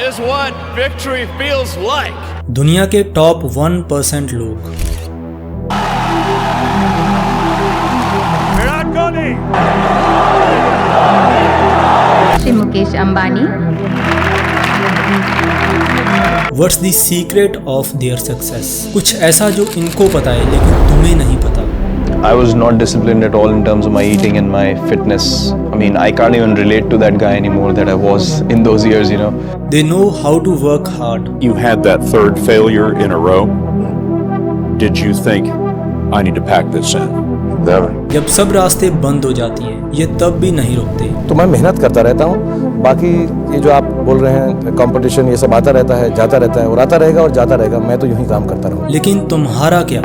is what victory feels like. दुनिया के top 1% लोग। Virat Kohli, Shri Mukesh Ambani. What's the secret of their success? कुछ ऐसा जो इनको पता है लेकिन तुम्हें नहीं पता। I was not disciplined at all in terms of my eating and my fitness. I mean, I can't even relate to that guy anymore that I was in those years, you know. They know how to work hard. You had that third failure in a row. Did you think, I need to pack this in? Never. जब सब रास्ते बंद हो जाती हैं, ये तब भी नहीं रुकते। तो मैं मेहनत करता रहता हूँ। बाकी ये जो आप बोल रहे हैं कंपटीशन, ये सब आता रहता है, जाता रहता है और आता रहेगा और जाता रहेगा। मैं तो यूं ही काम करता रहूँ। लेकिन तुम्हारा क्या?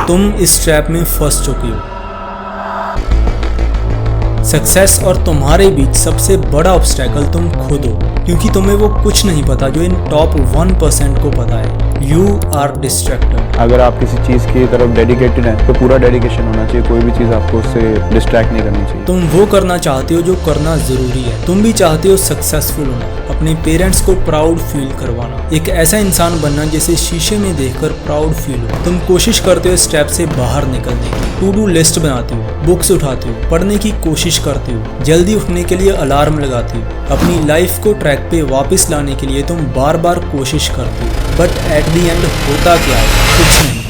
तुम इस ट्रैप में फंस चुके हो। सक्सेस और तुम्हारे बीच सबसे बड़ा ऑब्स्टेकल तुम खुद हो, क्योंकि तुम्हें वो कुछ नहीं पता जो इन टॉप 1% को पता है। You are distracted. अगर आप किसी चीज़ की तरफ डेडिकेटेड हैं तो पूरा डेडिकेशन होना चाहिए, कोई भी चीज़ आपको उससे डिस्ट्रैक्ट नहीं करनी चाहिए। तुम वो करना चाहते हो जो करना जरूरी है। तुम भी चाहते हो सक्सेसफुल होना, अपने पेरेंट्स को प्राउड फील करवाना, एक ऐसा इंसान बनना जिसे शीशे में देखकर प्राउड फील हो। तुम कोशिश करते हो स्टेप से बाहर निकलने की, टू डू लिस्ट बनाते हो, बुक्स उठाते हो, पढ़ने की कोशिश करते हो, जल्दी उठने के लिए अलार्म लगाते हो, अपनी लाइफ को ट्रैक पे वापस लाने के लिए तुम बार बार कोशिश करते हो। बट एट द एंड होता क्या है? कुछ नहीं।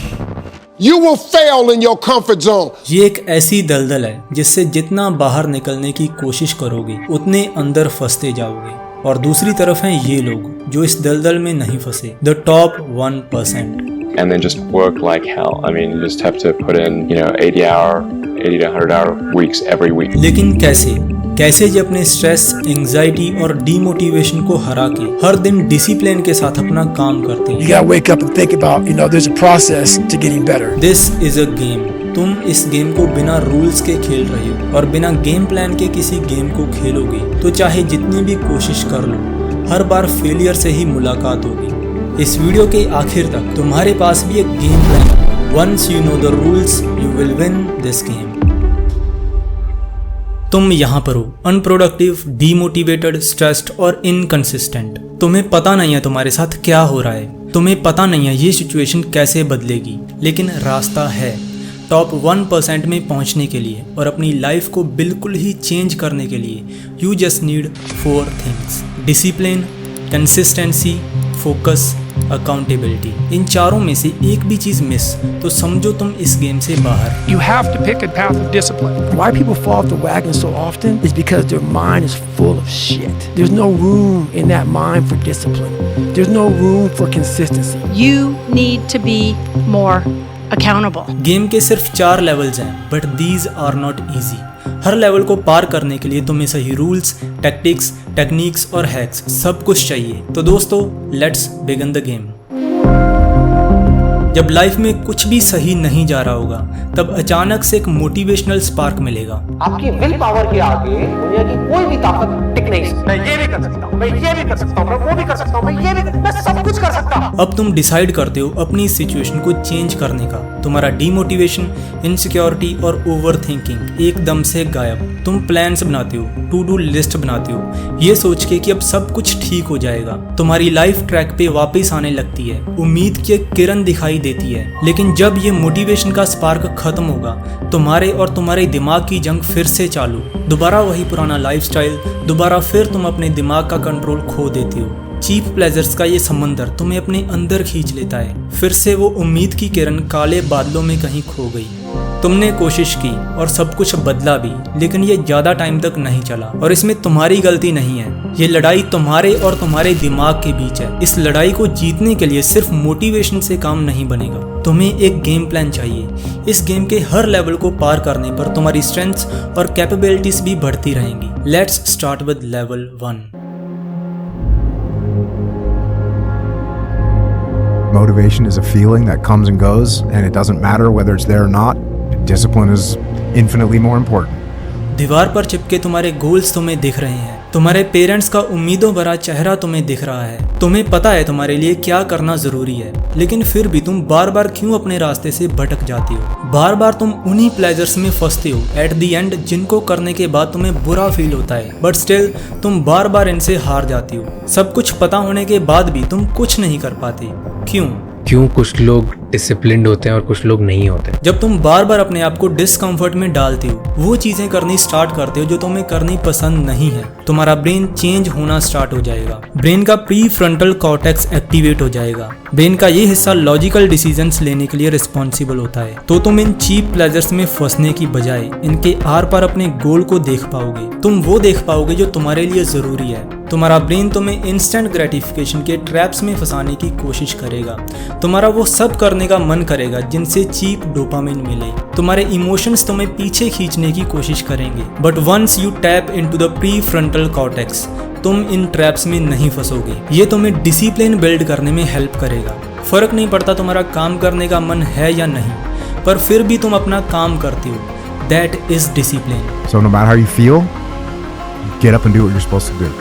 You will fail in your comfort zone. ये एक ऐसी दलदल है जिससे जितना बाहर निकलने की कोशिश करोगे उतने अंदर फंसते जाओगे। और दूसरी तरफ हैं ये लोग जो इस दलदल में नहीं फंसे, the top 1%. And then just work like hell. I mean, you just have to put in, 80 to 100 hour weeks every week. लेकिन कैसे ये अपने स्ट्रेस, एंजाइटी और डीमोटिवेशन को हरा के हर दिन डिसिप्लिन के साथ अपना काम करते हैं। You gotta wake up and think about, there's a process to getting better. This is a game. तुम इस गेम को बिना रूल्स के खेल रहे हो और बिना गेम प्लान के किसी गेम को खेलोगे तो चाहे जितनी भी कोशिश कर लो, हर बार फेलियर से ही मुलाकात होगी। इस वीडियो के आखिर तक तुम्हारे पास भी एक game plan. Once you know the rules, you will win this game. तुम यहाँ पर हो, अनप्रोडक्टिव, डीमोटिवेटेड, स्ट्रेस्ड और इनकंसिस्टेंट। तुम्हें पता नहीं है तुम्हारे साथ क्या हो रहा है, तुम्हें पता नहीं है ये सिचुएशन कैसे बदलेगी, लेकिन रास्ता है टॉप 1% में पहुँचने के लिए और अपनी लाइफ को बिल्कुल ही चेंज करने के लिए। You just need 4 things: discipline, consistency, focus, accountability. इन चारों में से एक भी चीज मिस तो समझो तुम इस गेम से बाहर। You have to pick a path of discipline. Why people fall off the wagon so often is because their mind is full of shit. There's no room in that mind for discipline. There's no room for consistency. You need to be more accountable. Game के सिर्फ 4 levels हैं, but these are not easy. हर level को पार करने के लिए तुम्हें सही रूल्स, टैक्टिक्स, टेक्निक्स और हैक्स सब कुछ चाहिए। तो दोस्तों, लेट्स बिगिन द गेम। जब लाइफ में कुछ भी सही नहीं जा रहा होगा तब अचानक से एक मोटिवेशनल स्पार्क मिलेगा। आपकी विल पावर के आगे दुनिया की कोई भी ताकत टिक नहीं सकती। मैं ये भी कर सकता हूँ, मैं ये भी कर सकता हूँ, मैं वो भी कर सकता हूँ, मैं सब कुछ कर सकता हूँ। अब तुम डिसाइड करते हो अपनी सिचुएशन को चेंज करने का। तुम्हारा डीमोटिवेशन, इनसिक्योरिटी और ओवर थिंकिंग एकदम से गायब। तुम प्लान्स बनाते हो, टू डू लिस्ट बनाते हो, ये सोच के कि अब सब कुछ ठीक हो जाएगा। तुम्हारी लाइफ ट्रैक पे वापस आने लगती है, उम्मीद की एक किरण दिखाई देती है। लेकिन जब ये मोटिवेशन का स्पार्क खत्म होगा, तुम्हारे और तुम्हारे दिमाग की जंग फिर से चालू। दोबारा वही पुराना लाइफस्टाइल, दोबारा फिर तुम अपने दिमाग का कंट्रोल खो देते हो। चीप प्लेजर्स का ये समंदर तुम्हें अपने अंदर खींच लेता है। फिर से वो उम्मीद की किरण काले बादलों में कहीं खो गई। तुमने कोशिश की और सब कुछ बदला भी, लेकिन ये ज्यादा टाइम तक नहीं चला और इसमें तुम्हारी गलती नहीं है। ये लड़ाई तुम्हारे और तुम्हारे दिमाग के बीच है। इस लड़ाई को जीतने के लिए सिर्फ मोटिवेशन से काम नहीं बनेगा, तुम्हें एक गेम प्लान चाहिए। इस गेम के हर लेवल को पार करने पर तुम्हारी स्ट्रेंथ्स और कैपेबिलिटीज भी बढ़ती रहेंगी। Let's start with level 1। Motivation is a feeling that comes and goes, and it doesn't matter whether it's there or not. Discipline is infinitely more important. दीवार पर चिपके तुम्हारे गोल्स तुम्हें दिख रहे हैं, तुम्हारे पेरेंट्स का उम्मीदों भरा चेहरा तुम्हें दिख रहा है, तुम्हें पता है तुम्हारे लिए क्या करना जरूरी है, लेकिन फिर भी तुम बार बार क्यों अपने रास्ते से भटक जाती हो? बार बार तुम उन्हीं प्लेजर्स में फंसते हो एट दी एंड, जिनको करने के बाद तुम्हें बुरा फील होता है, बट स्टिल तुम बार बार इनसे हार जाती हो। सब कुछ पता होने के बाद भी तुम कुछ नहीं कर पाती, क्यों? क्यों कुछ लोग डिसिप्लिन्ड होते हैं और कुछ लोग नहीं होते? जब तुम बार बार अपने आप को डिस्कम्फर्ट में डालती हो, वो चीजें करनी स्टार्ट करते हो जो तुम्हें करनी पसंद नहीं है, तुम्हारा ब्रेन चेंज होना स्टार्ट हो जाएगा। ब्रेन का प्री फ्रंटल कॉर्टेक्स एक्टिवेट हो जाएगा। ब्रेन का ये हिस्सा लॉजिकल डिसीजंस लेने के लिए रिस्पॉन्सिबल होता है। तो तुम इन चीप प्लेजर्स में फंसने की बजाय इनके आर पार अपने गोल को देख पाओगे। तुम वो देख पाओगे जो तुम्हारे लिए जरूरी है। तुम्हारा ब्रेन तुम्हें इंस्टेंट ग्रेटिफिकेशन के ट्रैप्स में फंसाने की कोशिश करेगा। तुम्हारा वो सब करने का मन करेगा जिनसे चीप डोपामिन मिले। तुम्हारे इमोशंस तुम्हें पीछे खींचने की कोशिश करेंगे, but once you tap into the prefrontal cortex, तुम इन ट्रैप्स में नहीं फंसोगे। ये तुम्हें डिसिप्लिन बिल्ड करने में हेल्प करेगा। फर्क नहीं पड़ता तुम्हारा काम करने का मन है या नहीं, पर फिर भी तुम अपना काम करती हो। That is discipline. So no matter how you feel, get up and do what you're supposed to do.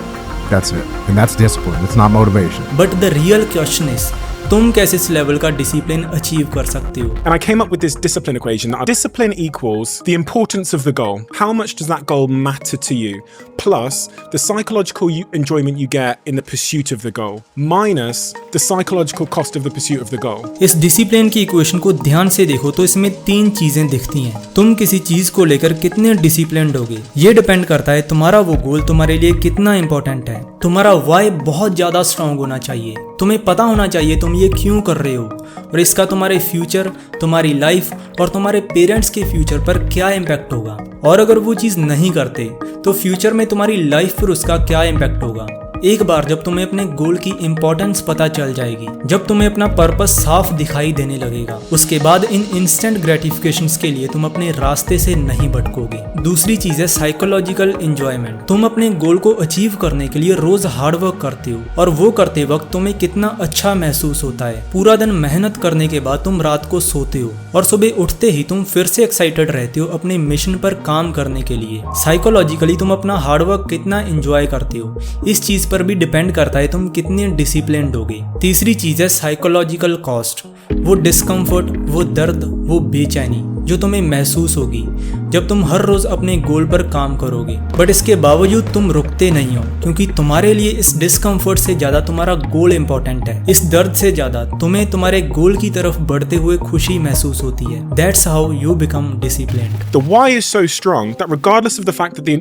That's it. And that's discipline. It's not motivation. But the real question is, तुम कैसे इस level का discipline achieve कर सकते हो? And I came up with this discipline equation. Discipline equals the importance of the goal. How much does that goal matter to you? Plus the psychological enjoyment you get in the pursuit of the goal. Minus the psychological cost of the pursuit of the goal. इस discipline की equation को ध्यान से देखो तो इसमें 3 चीजें दिखती हैं। तुम किसी चीज को लेकर कितने डिसिप्लिन्ड होगे, ये डिपेंड करता है तुम्हारा वो गोल तुम्हारे लिए कितना इंपॉर्टेंट है। तुम्हारा वाई बहुत ज्यादा स्ट्रांग होना चाहिए। तुम्हें पता होना चाहिए तुम ये क्यों कर रहे हो और इसका तुम्हारे फ्यूचर, तुम्हारी लाइफ और तुम्हारे पेरेंट्स के फ्यूचर पर क्या इम्पैक्ट होगा। और अगर वो चीज़ नहीं करते तो फ्यूचर में तुम्हारी लाइफ पर उसका क्या इम्पैक्ट होगा। एक बार जब तुम्हें अपने गोल की इंपॉर्टेंस पता चल जाएगी, जब तुम्हें अपना पर्पस साफ दिखाई देने लगेगा, उसके बाद इन इंस्टेंट ग्रेटिफिकेशंस के लिए तुम अपने रास्ते से नहीं भटकोगे। दूसरी चीज है साइकोलॉजिकल एंजॉयमेंट। तुम अपने गोल को अचीव करने के लिए रोज हार्ड वर्क करते हो और वो करते वक्त तुम्हें कितना अच्छा महसूस होता है। पूरा दिन मेहनत करने के बाद तुम रात को सोते हो और सुबह उठते ही तुम फिर से एक्साइटेड रहते हो अपने मिशन पर काम करने के लिए। साइकोलॉजिकली तुम अपना हार्ड वर्क कितना एंजॉय करते हो, इस चीज पर भी डिपेंड करता है तुम कितने डिसिप्लिन्ड होगे। तीसरी चीज है साइकोलॉजिकल कॉस्ट। वो डिस्कम्फर्ट, वो दर्द, वो बेचैनी जो तुम्हें महसूस होगी जब तुम हर रोज अपने गोल पर काम करोगे, बट इसके बावजूद तुम रुकते नहीं हो क्योंकि तुम्हारे लिए इस डिस्कम्फर्ट से ज्यादा तुम्हारा गोल इंपॉर्टेंट है। इस दर्द से ज्यादा तुम्हें तुम्हारे गोल की तरफ बढ़ते हुए खुशी महसूस होती है। That's how you become disciplined. The why is so strong that regardless of the fact that the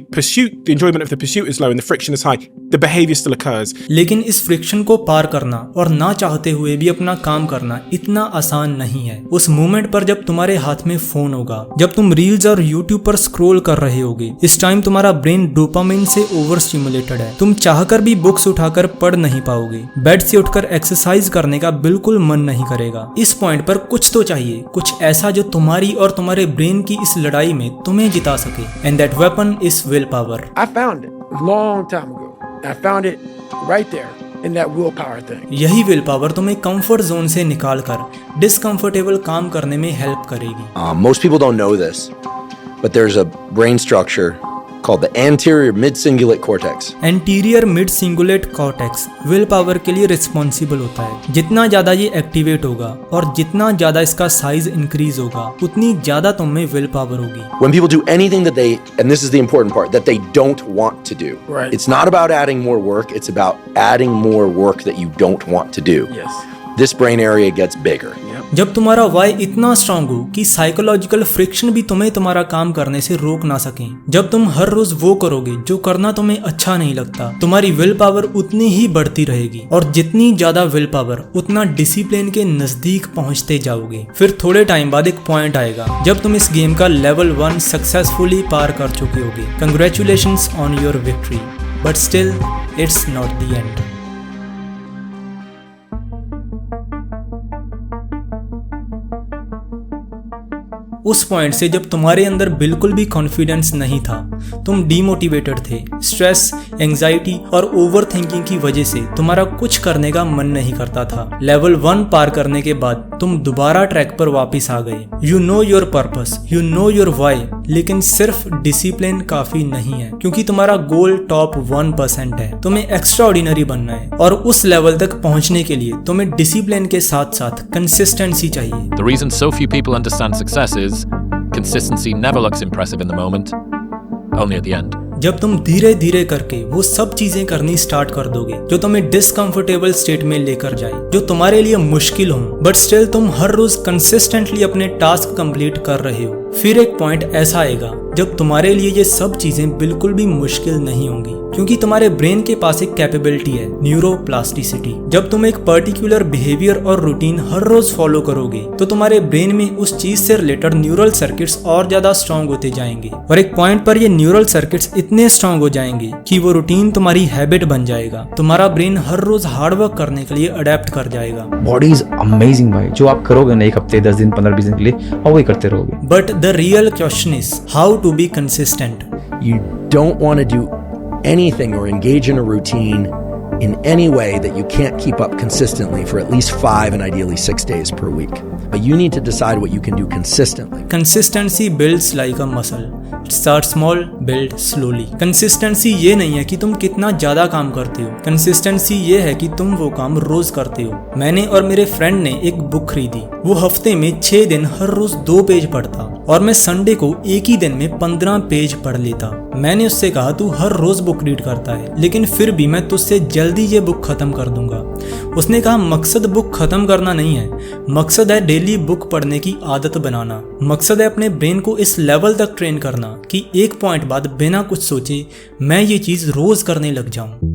enjoyment of the pursuit is low and the friction is high, the behavior still occurs. लेकिन इस friction को पार करना और ना चाहते हुए भी अपना काम करना इतना आसान नहीं है। उस मोमेंट पर जब तुम्हारे हाथ में फोन होगा, जब तुम रील्स और यूट्यूब पर स्क्रॉल कर रहे होगे, इस टाइम तुम्हारा ब्रेन डोपामिन से ओवर स्टिमुलेटेड है। तुम चाहकर भी बुक्स उठाकर पढ़ नहीं पाओगे। बेड से उठकर एक्सरसाइज करने का बिल्कुल मन नहीं करेगा। इस पॉइंट पर कुछ तो चाहिए, कुछ ऐसा जो तुम्हारी और तुम्हारे ब्रेन की इस लड़ाई में तुम्हें जिता सके। And that weapon is will power. I found it a long time ago. I found it right there in that willpower thing. यही विल पावर तुम्हें कंफर्ट जोन से निकालकर डिस्कंफर्टेबल काम करने में हेल्प करेगी। Most people don't know this, but there's a brain structure called the anterior mid-cingulate cortex. Anterior mid cingulate cortex will power के लिए रिस्पॉन्सिबल होता है। जितना ज्यादा ये एक्टिवेट होगा और जितना ज्यादा इसका साइज इंक्रीज होगा, उतनी ज्यादा तुम में विल पावर होगी। When people do anything that they, and this is the important part, that they don't want to do. Right. It's not about adding more work, it's about adding more work that you don't want to do. Yes. This brain area gets bigger. जब तुम्हारा Y इतना strong हो कि psychological friction भी तुम्हें तुम्हारा काम करने से रोक ना सके, जब तुम हर रोज वो करोगे जो करना तुम्हें अच्छा नहीं लगता, तुम्हारी विल पावर उतनी ही बढ़ती रहेगी और जितनी ज्यादा विल पावर उतना डिसिप्लिन के नजदीक पहुंचते जाओगे। फिर थोड़े टाइम बाद एक पॉइंट आएगा जब तुम इस गेम का लेवल 1 सक्सेसफुली पार कर चुके होगे। Congratulations on your victory, but still it's not the end. उस पॉइंट से जब तुम्हारे अंदर बिल्कुल भी कॉन्फिडेंस नहीं था, तुम डीमोटिवेटेड थे, स्ट्रेस, एंजाइटी और ओवर थिंकिंग की वजह से तुम्हारा कुछ करने का मन नहीं करता था। लेवल 1 पार करने के बाद तुम दोबारा ट्रैक पर वापस आ गए। You know your purpose, you know your why, लेकिन सिर्फ डिसिप्लिन काफी नहीं है, क्योंकि तुम्हारा गोल टॉप 1% है। तुम्हें एक्स्ट्रा ऑर्डिनरी बनना है और उस लेवल तक पहुंचने के लिए तुम्हें डिसिप्लिन के साथ साथ कंसिस्टेंसी चाहिए। The reason so few people understand success is consistency never looks impressive in the moment, only at the end. जब तुम धीरे धीरे करके वो सब चीजें करनी स्टार्ट कर दोगे जो तुम्हें डिसकंफर्टेबल स्टेट में लेकर जाए, जो तुम्हारे लिए मुश्किल हो, बट स्टिल तुम हर रोज कंसिस्टेंटली अपने टास्क कंप्लीट कर रहे हो, फिर एक पॉइंट ऐसा आएगा जब तुम्हारे लिए ये सब चीजें बिल्कुल भी मुश्किल नहीं होंगी, क्योंकि तुम्हारे ब्रेन के पास एक कैपेबिलिटी है, न्यूरोप्लास्टिसिटी। जब तुम एक पर्टिकुलर बिहेवियर और रूटीन हर रोज फॉलो करोगे तो तुम्हारे ब्रेन में उस चीज से रिलेटेड न्यूरल सर्किट्स और ज्यादा स्ट्रॉन्ग होते जाएंगे और एक पॉइंट पर ये न्यूरल सर्किट्स इतने स्ट्रॉन्ग हो जाएंगे कि वो रूटीन तुम्हारी हैबिट बन जाएगा। तुम्हारा ब्रेन हर रोज हार्ड वर्क करने के लिए अडेप्ट कर जाएगा। बॉडी इज अमेजिंग भाई, जो आप करोगे ना 1 हफ्ते 10 दिन 15 20 दिन के लिए और वही करते रहोगे। But the real question is how to be consistent. You don't want to do anything or engage in a routine in any way that you can't keep up consistently for at least 5 and ideally 6 days per week. But you need to decide what you can do consistently. Consistency builds like a muscle. Start small, build slowly. Consistency ये नहीं है कि तुम कितना ज्यादा काम करते हो, कंसिस्टेंसी ये है कि तुम वो काम रोज करते हो। मैंने और मेरे फ्रेंड ने एक बुक खरीदी। वो हफ्ते में 6 दिन हर रोज 2 पेज पढ़ता और मैं संडे को एक ही दिन में 15 पेज पढ़ लेता। मैंने उससे कहा तू हर रोज बुक रीड करता है, लेकिन फिर भी मैं तुझसे जल्दी ये बुक खत्म कर दूंगा। उसने कहा मकसद बुक खत्म करना नहीं है, मकसद है डेली बुक पढ़ने की आदत बनाना। मकसद है अपने ब्रेन को इस लेवल तक ट्रेन करना कि एक पॉइंट बाद बिना कुछ सोचे मैं ये चीज रोज करने लग जाऊं।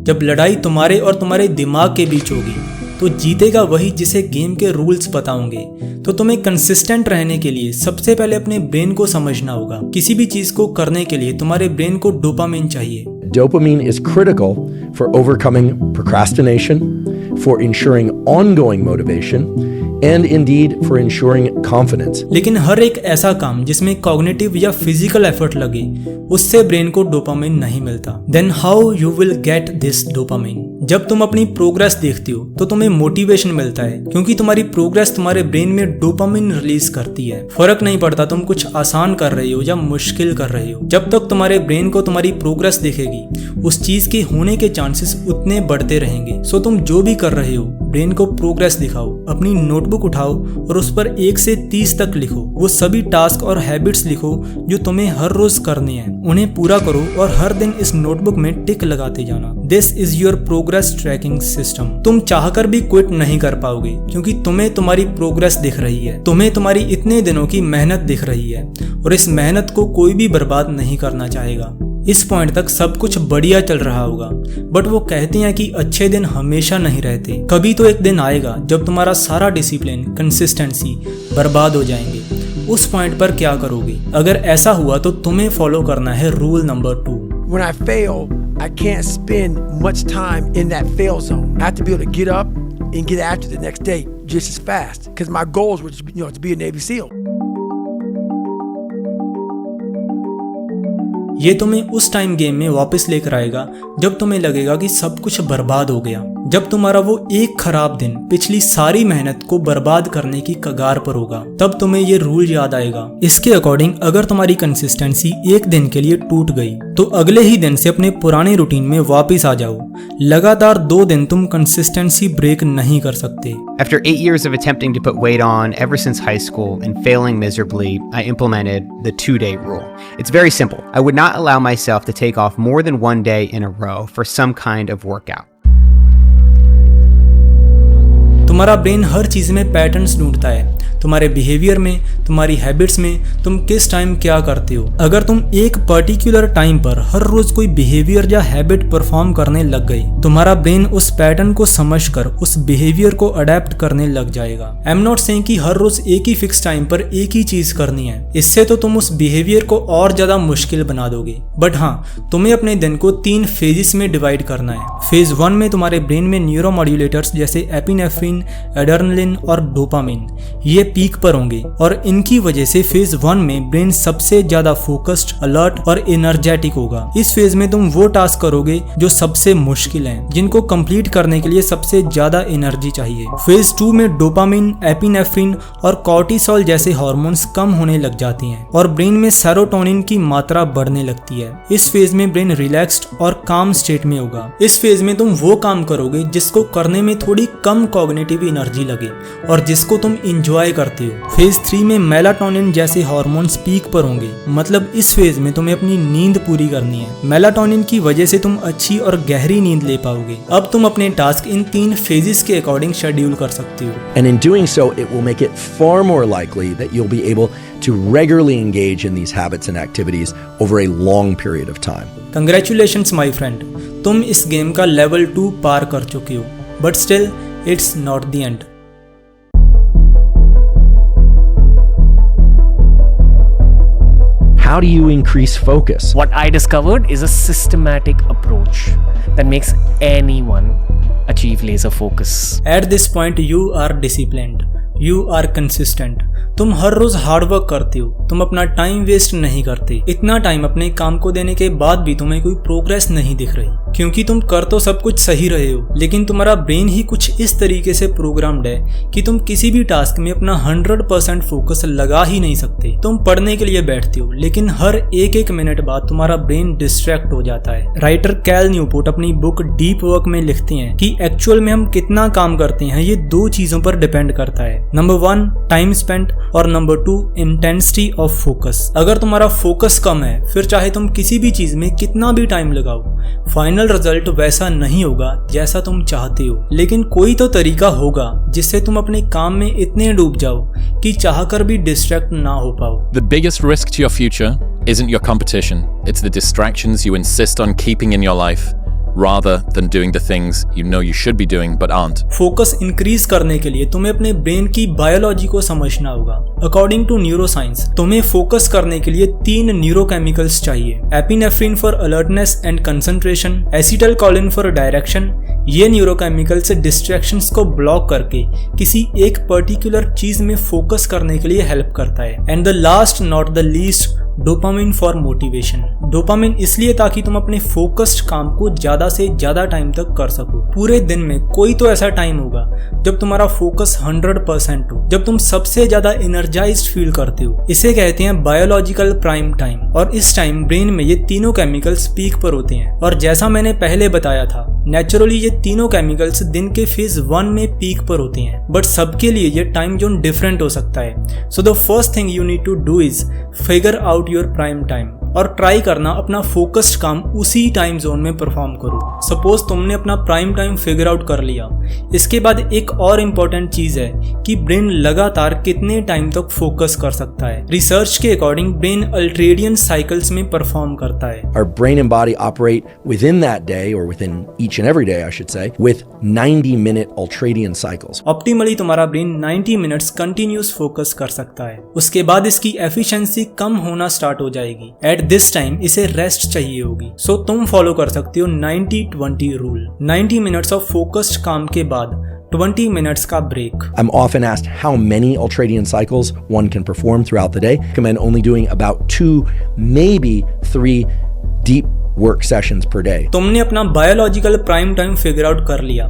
जब लड़ाई तुम्हारे और तुम्हारे दिमाग के बीच होगी तो जीतेगा वही जिसे गेम के रूल्स पता होंगे। तो तुम्हें कंसिस्टेंट रहने के लिए सबसे पहले अपने ब्रेन को समझना होगा। किसी भी चीज को करने के लिए तुम्हारे ब्रेन को डोपामिन चाहिए। Dopamine is critical for overcoming procrastination, for ensuring ongoing motivation, and indeed for ensuring confidence. लेकिन हर एक ऐसा काम जिसमें कॉग्निटिव या फिजिकल एफर्ट लगे उससे ब्रेन को डोपामिन नहीं मिलता। Then how you will get this dopamine? जब तुम अपनी प्रोग्रेस देखते हो तो तुम्हें मोटिवेशन मिलता है, क्योंकि तुम्हारी प्रोग्रेस तुम्हारे ब्रेन में डोपामिन रिलीज करती है। फर्क नहीं पड़ता तुम कुछ आसान कर रहे हो या मुश्किल कर रहे हो, जब तक तुम्हारे ब्रेन को तुम्हारी प्रोग्रेस दिखेगी उस चीज के होने के चांसेस उतने बढ़ते रहेंगे। सो तुम जो भी कर रहे हो ब्रेन को प्रोग्रेस दिखाओ, अपनी नोटबुक उठाओ और उस पर 1 से 30 तक लिखो। वो सभी टास्क और हैबिट्स लिखो जो तुम्हें हर रोज करने हैं, उन्हें पूरा करो और हर दिन इस नोटबुक में टिक लगाते जाना। This is your progress tracking system. तुम चाहकर भी क्विट नहीं कर पाओगे, क्योंकि तुम्हें तुम्हारी प्रोग्रेस दिख रही है, तुम्हें तुम्हारी इतने दिनों की मेहनत दिख रही है और इस मेहनत को कोई भी बर्बाद नहीं करना चाहेगा। इस पॉइंट तक सब कुछ बढ़िया चल रहा होगा, बट वो कहते हैं कि अच्छे दिन हमेशा नहीं रहते। कभी तो एक दिन आएगा जब तुम्हारा सारा डिसिप्लिन, कंसिस्टेंसी बर्बाद हो जाएंगे। उस पॉइंट पर क्या करोगे? अगर ऐसा हुआ तो तुम्हें फॉलो करना है rule number 2। When I fail, I can't spend much time in that fail zone. I have to be able to get up and get after the next day just as fast, because my goals were, to be a Navy SEAL. ये तुम्हें उस time game में वापस लेकर आएगा जब तुम्हें लगेगा कि सब कुछ बर्बाद हो गया, जब तुम्हारा वो एक खराब दिन पिछली सारी मेहनत को बर्बाद करने की कगार पर होगा, तब तुम्हें ये रूल याद आएगा। इसके अकॉर्डिंग अगर तुम्हारी कंसिस्टेंसी एक दिन के लिए टूट गई तो अगले ही दिन से अपने पुराने रूटीन में वापस आ जाओ। लगातार 2 दिन तुम कंसिस्टेंसी ब्रेक नहीं कर सकते। After 8 years of attempting to put weight on ever since high school and failing miserably, I implemented the 2-day rule. It's very simple. I would not allow myself to take off more than 1 day in a row for some kind of workout. तुम्हारा brain हर चीज में patterns ढूंढता है, तुम्हारे behaviour में, तुम्हारी habits में, तुम किस टाइम क्या करते हो। अगर तुम एक पर्टिकुलर टाइम पर हर रोज कोई बिहेवियर या हैबिट परफॉर्म करने लग गई, तुम्हारा ब्रेन उस पैटर्न को समझकर उस बिहेवियर को अडेप्ट करने लग जाएगा। आई एम नॉट सेइंग कि हर रोज एक ही फिक्स टाइम पर एक ही चीज करनी है, इससे तो तुम उस बिहेवियर को और ज्यादा मुश्किल बना दोगे। बट हाँ, तुम्हें अपने दिन को 3 फेजेस में डिवाइड करना है। फेज 1 में तुम्हारे ब्रेन में न्यूरोमॉड्यूलेटर्स जैसे एपिनेफ्रिन, एड्रेनलिन और डोपामिन ये पीक पर होंगे और इनकी वजह से फेज 1 में ब्रेन सबसे ज्यादा फोकस्ड, अलर्ट और एनर्जेटिक होगा। इस फेज में तुम वो टास्क करोगे जो सबसे मुश्किल हैं, जिनको कंप्लीट करने के लिए सबसे ज्यादा एनर्जी चाहिए। फेज 2 में डोपामिन, एपिनेफ्रिन और कॉर्टिसोल जैसे हार्मोन्स कम होने लग जाती हैं और ब्रेन में सेरोटोनिन की मात्रा बढ़ने लगती है। इस फेज में ब्रेन रिलैक्स्ड और काम स्टेट में होगा। इस फेज में तुम वो काम करोगे जिसको करने में थोड़ी कम कॉग्निटिव एनर्जी लगे और जिसको तुम इंजॉय करते हो। फेज 3 में मेलाटोनिन जैसे हार्मोन्स पीक पर होंगे, मतलब इस फेज में तुम्हें अपनी नींद पूरी करनी है। मेलाटोनिन की वजह से तुम अच्छी और गहरी नींद ले पाओगे। अब तुम अपने टास्क इन 3 फेजेस के अकॉर्डिंग शेड्यूल कर सकते हो। And in doing so, it will make it far more likely that you'll be able to regularly engage in these habits and activities over a long period of time. Congratulations my friend, तुम इस game का level 2 पार कर चुके हो, but still it's not the end. How do you increase focus? What I discovered is a systematic approach that makes anyone achieve laser focus. At this point you are disciplined, you are consistent. तुम हर रोज hard work करते हो, तुम अपना time waste नहीं करते। इतना time अपने काम को देने के बाद भी तुम्हें कोई प्रोग्रेस नहीं दिख रही, क्योंकि तुम कर तो सब कुछ सही रहे हो, लेकिन तुम्हारा ब्रेन ही कुछ इस तरीके से प्रोग्राम्ड है कि तुम किसी भी टास्क में अपना 100% फोकस लगा ही नहीं सकते। तुम पढ़ने के लिए बैठते हो, लेकिन हर एक मिनट बाद तुम्हारा ब्रेन डिस्ट्रैक्ट हो जाता है। राइटर कैल न्यूपोर्ट अपनी बुक डीप वर्क में लिखते हैं कि एक्चुअल में हम कितना काम करते हैं ये 2 चीजों पर डिपेंड करता है। नंबर 1 टाइम स्पेंट और नंबर 2 इंटेंसिटी ऑफ फोकस। अगर तुम्हारा फोकस कम है, फिर चाहे तुम किसी भी चीज में कितना भी टाइम लगाओ, फाइनल रिजल्ट वैसा नहीं होगा जैसा तुम चाहते हो। लेकिन कोई तो तरीका होगा जिससे तुम अपने काम में इतने डूब जाओ कि चाहकर भी डिस्ट्रैक्ट ना हो पाओ। The biggest risk to your future isn't your competition, it's the distractions you insist on keeping in your life, rather than doing the things you know you should be doing but aren't. Focus increase करने के लिए तुम्हें अपने brain की biology को समझना होगा। According to neuroscience, तुम्हें फोकस करने के लिए 3 न्यूरोकेमिकल्स चाहिए। Epinephrine for alertness and concentration, acetylcholine for direction. ये न्यूरोकेमिकल्स डिस्ट्रैक्शंस को ब्लॉक करके किसी एक पर्टिकुलर चीज में फोकस करने के लिए हेल्प करता है। And the last not the least, dopamine for motivation. Dopamine इसलिए ताकि तुम अपने फोकस्ड काम को ज्यादा से ज्यादा टाइम तक कर सको। पूरे दिन में कोई तो ऐसा टाइम होगा जब तुम्हारा फोकस 100% हो, जब तुम सबसे ज्यादा एनर्जाइज्ड फील करते हो। इसे कहते हैं बायोलॉजिकल प्राइम टाइम। और इस टाइम ब्रेन में ये तीनों केमिकल्स पीक पर होते हैं। और जैसा मैंने पहले बताया था, नेचुरली ये तीनों केमिकल्स दिन के फेज 1 में पीक पर होते हैं, बट सबके लिए ये टाइम जोन डिफरेंट हो सकता है। So the first thing you need to do is figure out your prime time और ट्राई करना अपना फोकस्ड काम उसी टाइम जोन में परफॉर्म करो। सपोज तुमने अपना प्राइम टाइम फिगर आउट कर लिया, इसके बाद एक और इम्पोर्टेंट चीज है कि ब्रेन लगातार कितने टाइम तक फोकस कर सकता है। रिसर्च के अकॉर्डिंग ब्रेन अल्ट्रेडियन साइकिल्स में परफॉर्म करता है। Our brain and body operate within that day, or within each and every day I should say, with 90-minute ultradian cycles. Optimally तुम्हारा ब्रेन 90 मिनट्स कंटिन्यूस फोकस कर सकता है। उसके बाद इसकी एफिशिएंसी कम होना स्टार्ट हो जाएगी। एट दिस टाइम इसे रेस्ट चाहिए होगी। सो तुम फॉलो कर सकते हो 90-20 रूल। 90 मिनट्स ऑफ फोकस्ड काम के बाद 20 minutes का break. I'm often asked how many ultradian cycles one can perform throughout the day. I recommend only doing about 2, maybe 3 deep work sessions per day. तुमने अपना biological prime time figure out कर लिया।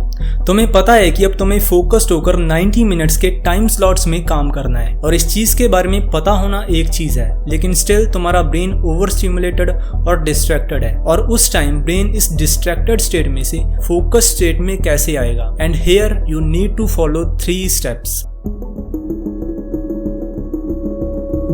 तुम्हें पता है कि अब तुम्हें फोकस्ड होकर 90 मिनट्स के टाइम स्लॉट्स में काम करना है। और इस चीज के बारे में पता होना एक चीज है, लेकिन स्टिल तुम्हारा ब्रेन ओवर स्टिमुलेटेड और डिस्ट्रैक्टेड है। और उस टाइम ब्रेन इस डिस्ट्रैक्टेड स्टेट में से फोकस स्टेट में कैसे आएगा? And here you need to follow 3 steps.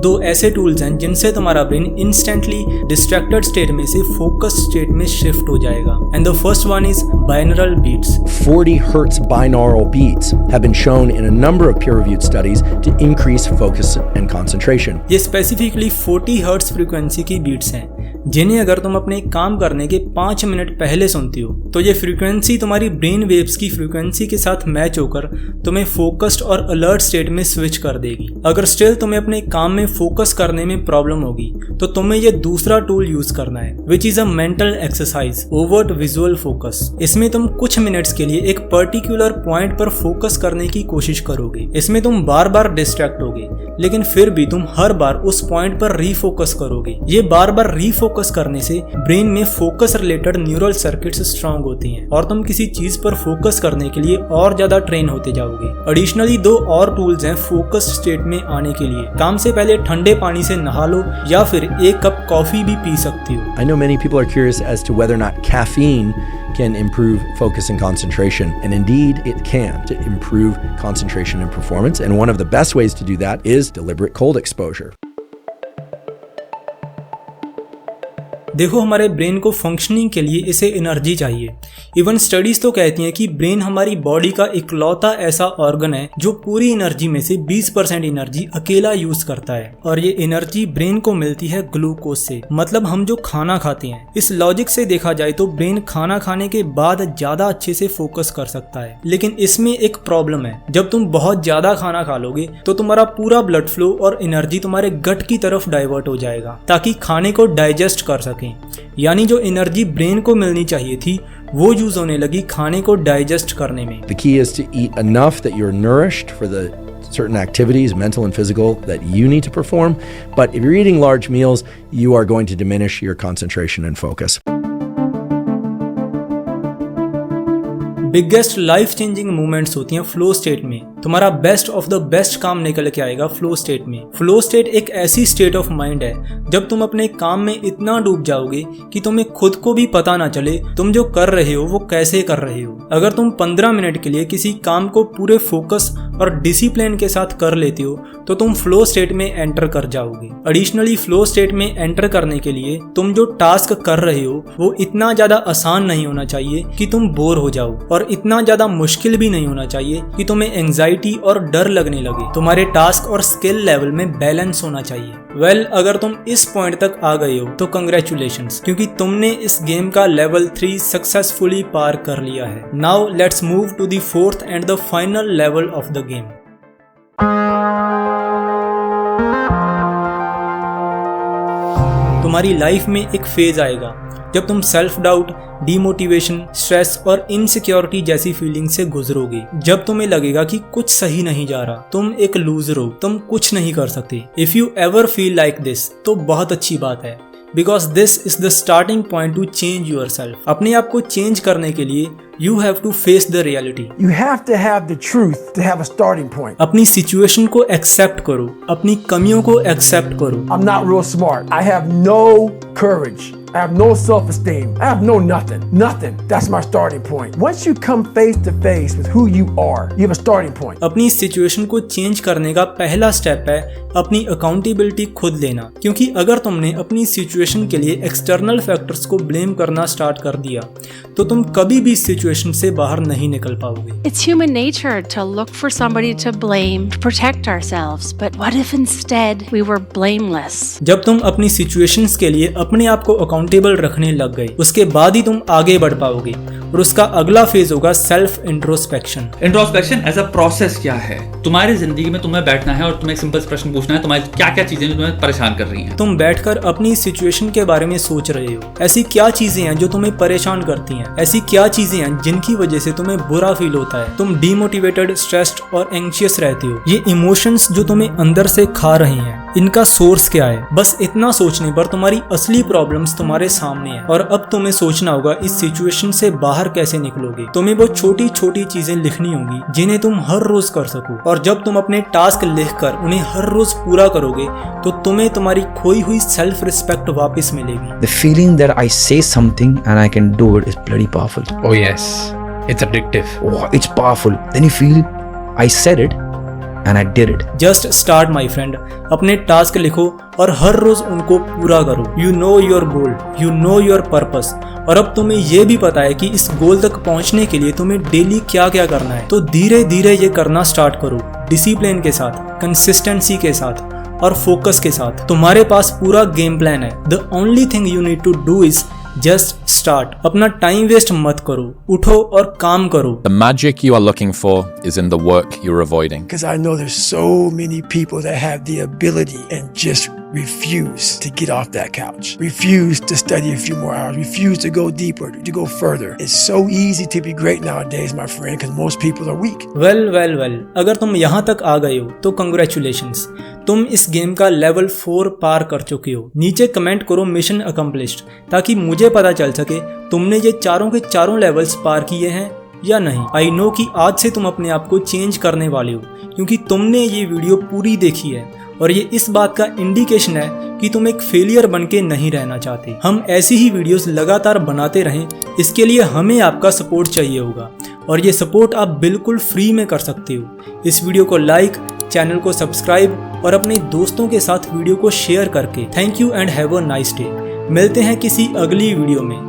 दो ऐसे टूल्स हैं जिनसे तुम्हारा ब्रेन इंस्टेंटली डिस्ट्रैक्टेड स्टेट में से फोकस स्टेट में शिफ्ट हो जाएगा। And the first one is binaural beats. 40 hertz binaural beats have been shown in a number of peer-reviewed studies to increase focus and concentration. ये specifically 40 hertz frequency की beats हैं जिन्हें अगर तुम अपने काम करने के 5 मिनट पहले सुनती हो तो ये फ्रीक्वेंसी तुम्हारी ब्रेन वेव्स की फ्रीक्वेंसी के साथ मैच होकर तुम्हें फोकस्ड और अलर्ट स्टेट में स्विच कर देगी। अगर स्टिल तुम्हें अपने काम में फोकस करने में प्रॉब्लम होगी तो तुम्हें ये दूसरा टूल यूज करना है, which is a mental exercise, overt visual focus. इसमें तुम कुछ मिनट्स के लिए एक पर्टिकुलर पॉइंट पर फोकस करने की कोशिश करोगे। इसमें तुम बार बार डिस्ट्रैक्ट होगे लेकिन फिर भी तुम हर बार उस पॉइंट पर रीफोकस करोगे। ये बार बार रीफोकस करने से ब्रेन में focus related neural circuits strong होती हैं और तुम किसी चीज पर फोकस करने के लिए और ज्यादा ट्रेन होते जाओगे। एडिशनली दो और टूल्स हैं फोकस स्टेट में आने के लिए। काम से पहले ठंडे पानी से नहा लो या फिर एक कप कॉफी भी पी सकती हो। I know many people are curious as to whether or not caffeine can improve focus and concentration, and indeed it can to improve concentration and performance, and one of the best ways to do that is deliberate cold exposure. देखो, हमारे brain को functioning के लिए इसे energy चाहिए। Even studies तो कहती हैं कि ब्रेन हमारी बॉडी का इकलौता ऐसा ऑर्गन है जो पूरी एनर्जी में से 20% एनर्जी अकेला यूज करता है और ये एनर्जी ब्रेन को मिलती है ग्लूकोज से, मतलब हम जो खाना खाते हैं। इस लॉजिक से देखा जाए तो ब्रेन खाना खाने के बाद ज्यादा अच्छे से फोकस कर सकता है, लेकिन इसमें एक प्रॉब्लम है। जब तुम बहुत ज्यादा खाना खा लोगे तो तुम्हारा पूरा ब्लड फ्लो और एनर्जी तुम्हारे गट की तरफ डाइवर्ट हो जाएगा ताकि खाने को डाइजेस्ट कर सके। यानी जो एनर्जी ब्रेन को मिलनी चाहिए थी वो यूज होने लगी खाने को डाइजेस्ट करने में। The key is to eat enough that you're nourished for the certain activities, mental and physical, that you need to perform. But if you're eating large meals, you are going to diminish your concentration and focus. Biggest life changing movements होती हैं flow state में। तुम्हारा best of the best काम निकल के आएगा flow state में। Flow state एक ऐसी स्टेट ऑफ माइंड है जब तुम अपने काम में इतना डूब जाओगे कि तुम्हें खुद को भी पता ना चले तुम जो कर रहे हो वो कैसे कर रहे हो। अगर तुम 15 मिनट के लिए किसी काम को पूरे फोकस और डिसिप्लिन के साथ कर लेते हो तो तुम फ्लो स्टेट में एंटर कर जाओगे। एडिशनली फ्लो स्टेट में एंटर करने के लिए तुम जो टास्क कर रहे हो वो इतना ज्यादा आसान नहीं होना चाहिए कि तुम बोर हो जाओ और इतना ज्यादा मुश्किल भी नहीं होना चाहिए कि तुम्हें एंजाइटी और डर लगने लगे। तुम्हारे टास्क और स्किल लेवल में बैलेंस होना चाहिए। अगर तुम इस पॉइंट तक आ गए हो तो कंग्रेचुलेशंस, क्योंकि तुमने इस गेम का लेवल 3 सक्सेसफुली पार कर लिया है। Now let's move to the fourth and the final level of the game. तुम्हारी लाइफ में एक फेज आएगा जब तुम सेल्फ डाउट, डीमोटिवेशन, स्ट्रेस और इनसिक्योरिटी जैसी फीलिंग से गुजरोगे। जब तुम्हें लगेगा कि कुछ सही नहीं जा रहा, तुम एक लूजर हो, तुम कुछ नहीं कर सकते। If you ever feel like this तो बहुत अच्छी बात है, because this is the starting point to change your self. अपने आप को चेंज करने के लिए you have to face the reality. You have to have the truth to have a starting point. अपनी सिचुएशन को एक्सेप्ट करो, अपनी कमियों को एक्सेप्ट करो। I'm not real smart. I have no courage. I have no self-esteem. I have no nothing. Nothing. That's my starting point. Once you come face to face with who you are, you have a starting point. अपनी situation को change करने का पहला step है अपनी accountability खुद लेना, क्योंकि अगर तुमने अपनी सिचुएशन के लिए एक्सटर्नल फैक्टर्स को ब्लेम करना स्टार्ट कर दिया तो तुम कभी भी सिचुएशन से बाहर नहीं निकल पाओगे। It's human nature to look for somebody to blame, to protect ourselves, but what if instead we were blameless? जब तुम अपनी सिचुएशंस के लिए अपने आप को अकाउंटेबल रखने लग गए, उसके बाद ही तुम आगे बढ़ पाओगे और उसका अगला फेज होगा self introspection. Introspection as a process क्या है? तुम्हारी जिंदगी में तुम्हें बैठना है और तुम्हें एक सिंपल प्रश्न पूछना है, तुम्हारी क्या क्या चीजें तुम्हें परेशान कर रही हैं। तुम बैठकर अपनी सिचुएशन के बारे में सोच रहे हो। ऐसी क्या चीजें हैं जो तुम्हें परेशान करती हैं? ऐसी क्या चीजें हैं जिनकी वजह से तुम्हें बुरा फील होता है? तुम डीमोटिवेटेड, स्ट्रेस्ड और एंग्शियस रहते हो। ये इमोशंस जो तुम्हें अंदर से खा रहे हैं, इनका सोर्स क्या है? बस इतना सोचने पर तुम्हारी असली प्रॉब्लम्स तुम्हारे सामने है और अब तुम्हें सोचना होगा इस सिचुएशन से बाहर कैसे निकलोगे। तुम्हें वो छोटी छोटी चीजें लिखनी होगी जिन्हें तुम हर रोज कर सको, और जब तुम अपने टास्क लिखकर उन्हें हर रोज पूरा करोगे तो तुम्हें तुम्हारी खोई हुई सेल्फ रिस्पेक्ट वापस मिलेगी। The feeling that I say something and I can do it is bloody powerful. Oh yes, it's addictive. Oh, it's powerful. Then you feel I said it and I did it. Just start my friend. अपने task लिखो और हर रोज उनको पूरा करो। You know your goal, you know your purpose, और अब तुम्हें यह भी पता है कि इस गोल तक पहुंचने के लिए तुम्हें डेली क्या क्या करना है। तो धीरे धीरे ये करना स्टार्ट करो, डिसिप्लिन के साथ, कंसिस्टेंसी के साथ और फोकस के साथ। तुम्हारे पास पूरा गेम प्लान है। The only thing you need to do is just start. अपना टाइम वेस्ट मत करो, उठो और काम करो। The magic you are looking for is in the work you're avoiding. Because I know there's so many people that have the ability and just refuse to get off that couch, refuse to study a few more hours, refuse to go deeper, to go further. It's so easy to be great nowadays, my friend, because most people are weak. Well, अगर तुम यहाँ तक आ गए हो तो congratulations, तुम इस game का लेवल 4 पार कर चुके हो। नीचे कमेंट करो मिशन अकम्प्लिश्ड, ताकि मुझे पता चल सके तुमने ये चारों के चारों लेवल्स पार किए हैं या नहीं। आई नो कि आज से तुम अपने आप को चेंज करने वाले हो, क्योंकि तुमने ये वीडियो पूरी देखी है और ये इस बात का इंडिकेशन है कि तुम एक फेलियर बन के नहीं रहना चाहते। हम ऐसी ही वीडियोस लगातार बनाते रहें, इसके लिए हमें आपका सपोर्ट चाहिए होगा, और ये सपोर्ट आप बिल्कुल फ्री में कर सकते हो। इस वीडियो को लाइक, चैनल को सब्सक्राइब और अपने दोस्तों के साथ वीडियो को शेयर करके। Thank you and have a nice day. मिलते हैं किसी अगली वीडियो में।